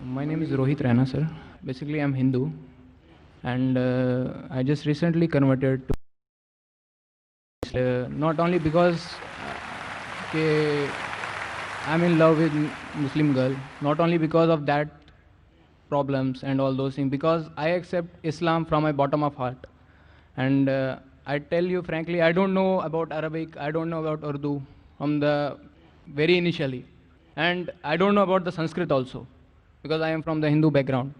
My name is Rohit Raina, sir. Basically, I'm Hindu, and I just recently converted to not only because I'm in love with Muslim girl, not only because of that problems and all those things, because I accept Islam from my bottom of heart, and I tell you frankly, I don't know about Arabic, I don't know about Urdu from the very initially, and I don't know about the Sanskrit also, because I am from the Hindu background.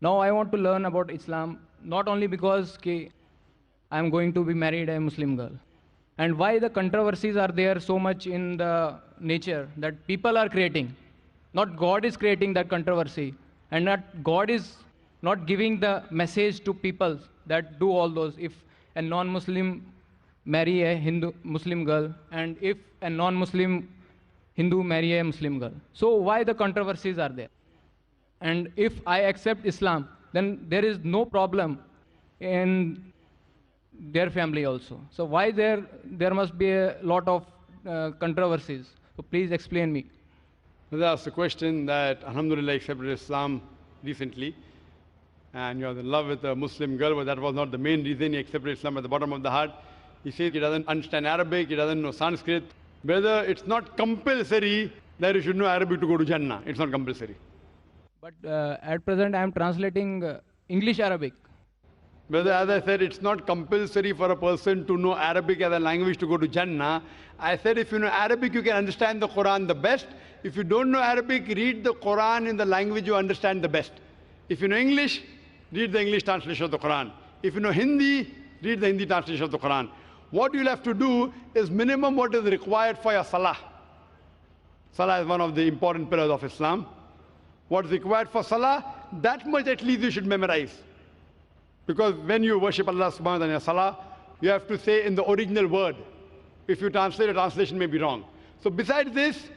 Now I want to learn about Islam not only because I am going to be married a Muslim girl. And why the controversies are there so much in the nature that people are creating. Not God is creating that controversy. And not God is not giving the message to people that do all those. If a non-Muslim marry a Hindu Muslim girl, and if a non-Muslim Hindu marry a Muslim girl. So why the controversies are there? And if I accept Islam, then there is no problem in their family also. So why there must be a lot of controversies? So please explain me. That's the question that Alhamdulillah accepted Islam recently, and you're in love with a Muslim girl, but that was not the main reason he accepted Islam at the bottom of the heart. He says he doesn't understand Arabic, he doesn't know Sanskrit. Whether it's not compulsory that you should know Arabic to go to Jannah. It's not compulsory. But at present I am translating English Arabic. Whether, as I said, it's not compulsory for a person to know Arabic as a language to go to Jannah. I said if you know Arabic, you can understand the Quran the best. If you don't know Arabic, read the Quran in the language you understand the best. If you know English, read the English translation of the Quran. If you know Hindi, read the Hindi translation of the Quran. What you'll have to do is minimum what is required for your Salah. Salah is one of the important pillars of Islam. What is required for Salah, that much at least you should memorize. Because when you worship Allah subhanahu wa ta'ala in your Salah, you have to say in the original word. If you translate, the translation may be wrong. So besides this,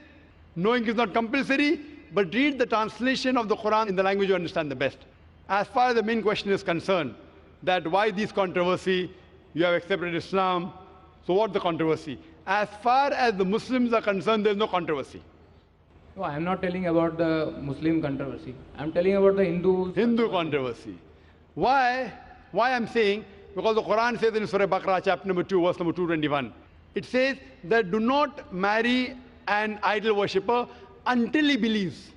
knowing is not compulsory, but read the translation of the Quran in the language you understand the best. As far as the main question is concerned, that why this controversy, you have accepted Islam, so what's the controversy? As far as the Muslims are concerned, there's no controversy. No, I am not telling about the Muslim controversy. I am telling about the Hindu controversy. Why? Why I'm saying? Because the Quran says in Surah Baqarah, chapter number 2, verse number 221, it says that do not marry an idol worshipper until he believes.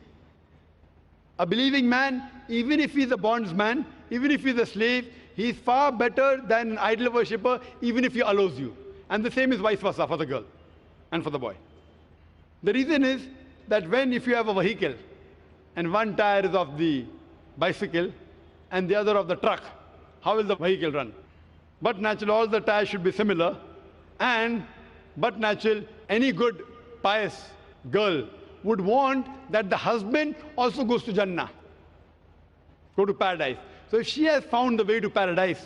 A believing man, even if he's a bondsman, even if he's a slave, he's far better than an idol worshipper, even if he allows you. And the same is vice versa for the girl and for the boy. The reason is that if you have a vehicle and one tire is of the bicycle and the other of the truck, how will the vehicle run? But natural, all the tires should be similar, but natural, any good, pious girl would want that the husband also goes to Jannah, go to paradise. So if she has found the way to paradise,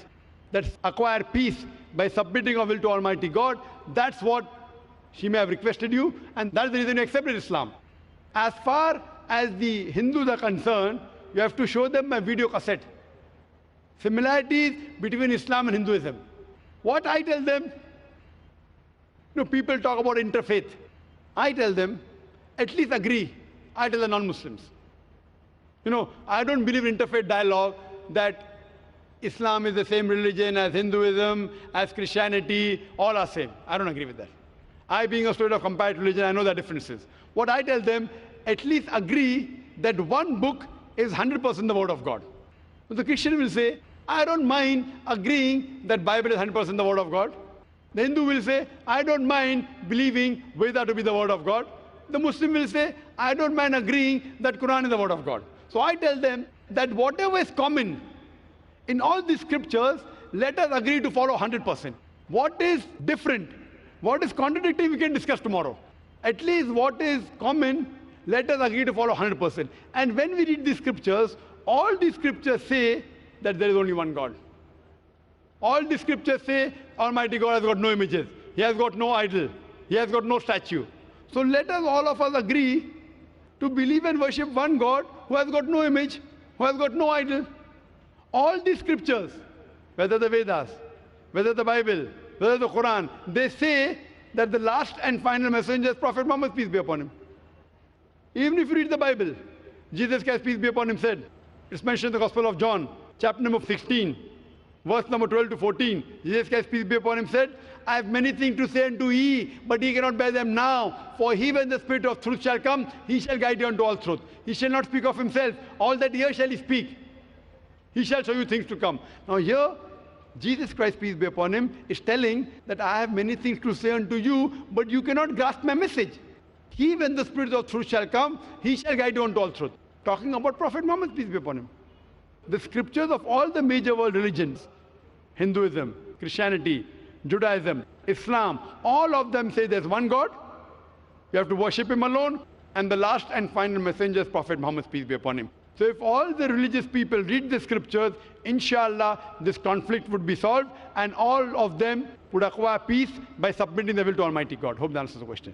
that's acquire peace by submitting her will to Almighty God, that's what she may have requested you, and that's the reason you accepted Islam. As far as the Hindus are concerned, you have to show them a video cassette. Similarities between Islam and Hinduism. What I tell them, people talk about interfaith. I tell them, at least agree. I tell the non-Muslims. I don't believe in interfaith dialogue that Islam is the same religion as Hinduism, as Christianity, all are same. I don't agree with that. I, being a student of comparative religion, I know the differences. What I tell them, at least agree that one book is 100% the word of God. The Christian will say, I don't mind agreeing that Bible is 100% the word of God. The Hindu will say, I don't mind believing Veda to be the word of God. The Muslim will say, I don't mind agreeing that Quran is the word of God. So I tell them that whatever is common in all these scriptures, let us agree to follow 100%. What is different, what is contradictory, we can discuss tomorrow. At least what is common, let us agree to follow 100%. And when we read these scriptures, all these scriptures say that there is only one God. All the scriptures say Almighty God has got no images. He has got no idol. He has got no statue. So let us, all of us, agree to believe and worship one God who has got no image, who has got no idol. All these scriptures, whether the Vedas, whether the Bible, whether the Quran, they say that the last and final messenger is Prophet Muhammad, peace be upon him. Even if you read the Bible, Jesus Christ, peace be upon him, said, it's mentioned in the Gospel of John, chapter number 16, verse number 12 to 14. Jesus Christ, peace be upon him, said, I have many things to say unto ye, but ye cannot bear them now. For he, when the Spirit of truth shall come, he shall guide you unto all truth. He shall not speak of himself. All that here shall he speak. He shall show you things to come. Now here, Jesus Christ, peace be upon him, is telling that I have many things to say unto you, but you cannot grasp my message. He, when the Spirit of truth shall come, he shall guide you unto all truth. Talking about Prophet Muhammad, peace be upon him. The scriptures of all the major world religions, Hinduism, Christianity, Judaism, Islam, all of them say there's one God, you have to worship him alone, and the last and final messenger is Prophet Muhammad, peace be upon him. So if all the religious people read the scriptures, inshallah, this conflict would be solved, and all of them would acquire peace by submitting their will to Almighty God. Hope that answers the question.